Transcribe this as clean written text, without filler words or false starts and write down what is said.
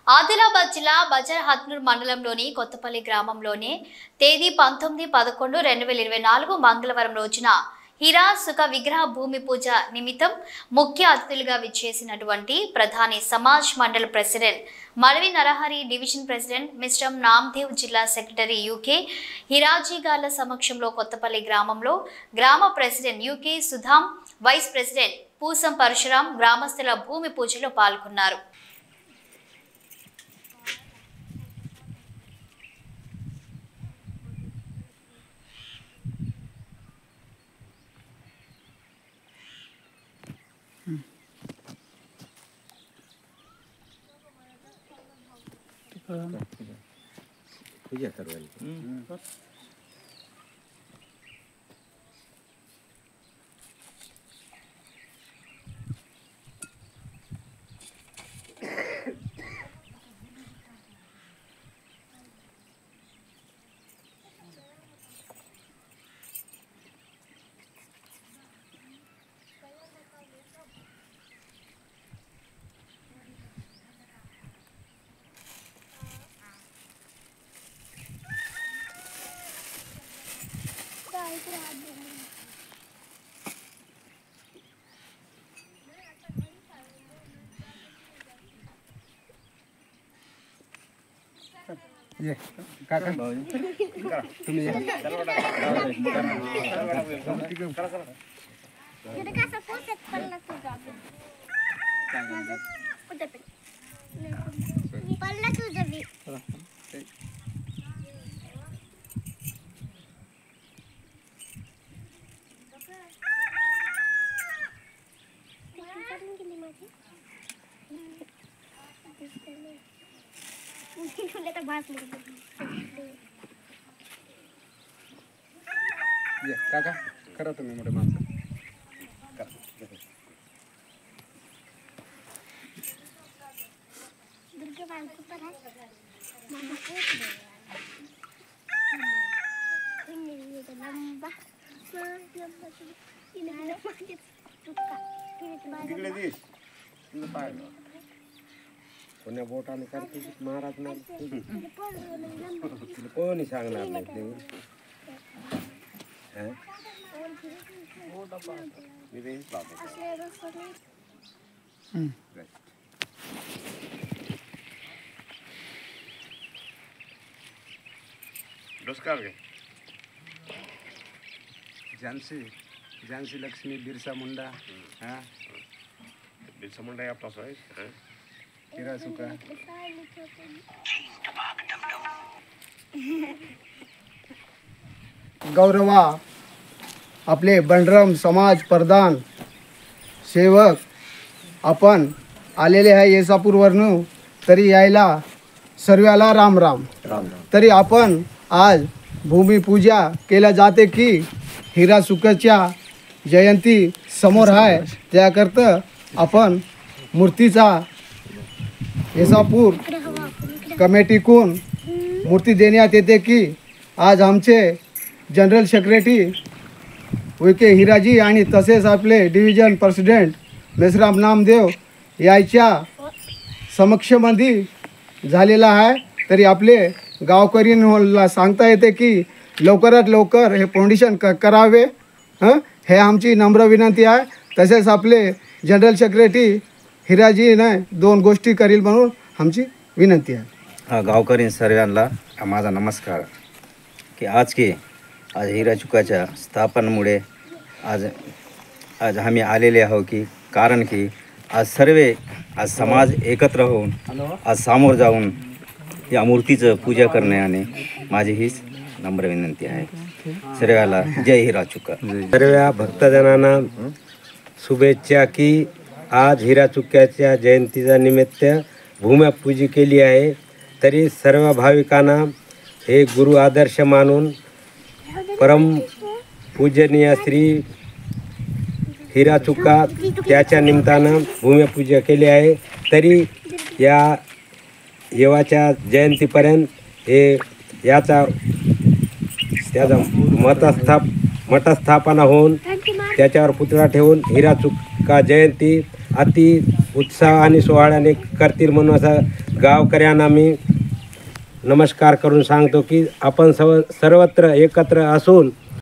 ఆదిలాబాద్ జిల్లా బజార్ హత్నూర్ మండలంలోని కొత్తపల్లి గ్రామంలోని తేదీ 19/11/2024 మంగళవారం రోజున హీరా సుఖ విగ్రహ భూమి పూజ నిమిత్తం ముఖ్య అతిథులుగా విచ్చేసినటువంటి Pradhani Samaj Mandal president Malvi Narahari, division president mister Namdev, జిల్లా సెక్రటరీ యూకే హిరాజీ గార్ల సమక్షంలో కొత్తపల్లి గ్రామంలో గ్రామ president U K Sudham, vice president Pusam Parashuram గ్రామస్తుల భూమి పూజలో పాల్గొన్నారు. पूजा करवाई ये काका तुम्ही ये काका करा तुम्ही मोठे माणसं कोण्या बोटाने करते महाराज ना कोणी सांगणार नाही ते झांसी लक्ष्मी बिरसा मुंडा बिरसा मुंडा या पास है हिरा सुखा गौरवा आपले बंडरम समाज प्रधान सेवक आपण आलेले आहे येसापूरवरून, तरी यायला सर्वाला राम राम. तरी आपण आज भूमिपूजा केल्या जाते की हिरा सुखाच्या जयंती समोर आहे, त्याकरता आपण मूर्तीचा येसापूर कमिटीकडून मूर्ती देण्यात येते की आज आमचे जनरल सेक्रेटरी विके हिराजी आणि तसेच आपले डिव्हिजन प्रेसिडेंट मेसराम नामदेव याच्या समक्षमध्ये झालेला आहे. तरी आपले गावकऱ्यांना सांगता येते की लवकरात लवकर हे फाउंडेशन करावे, हे आमची नम्र विनंती आहे. तसेच आपले जनरल सेक्रेटरी हिराजीने 2 गोष्टी करील म्हणून आमची विनंती आहे. गावकरी सर्वांना माझा नमस्कार. की आज हिरा चुकाच्या स्थापनेमुळे आज आम्ही आलेले आहोत की कारण की आज समाज एकत्र होऊन आज सामोर जाऊन या मूर्तीचं पूजा करण्याने माझी हीच नम्र विनंती आहे. सर्वाला जय हिरा चुका. सर्व भक्तजनांना शुभेच्छा की आज हिरा चुक्याच्या जयंतीचा निमित्त भूमिपूजा केली आहे. तरी सर्व भाविकांना हे गुरु आदर्श मानून परम पूजनीय श्री हिरा चुका त्याच्या निमित्तानं भूमिपूजा केली आहे. तरी या येवाच्या जयंतीपर्यंत हे त्याचा मठस्थापना होऊन त्याच्यावर पुतळा ठेवून हिरा चुका जयंती अति उत्साह आणि सोहळ्याने करतील म्हणून असा गावकऱ्यांना मी नमस्कार करून सांगतो की आपण सर्वत्र एकत्र असून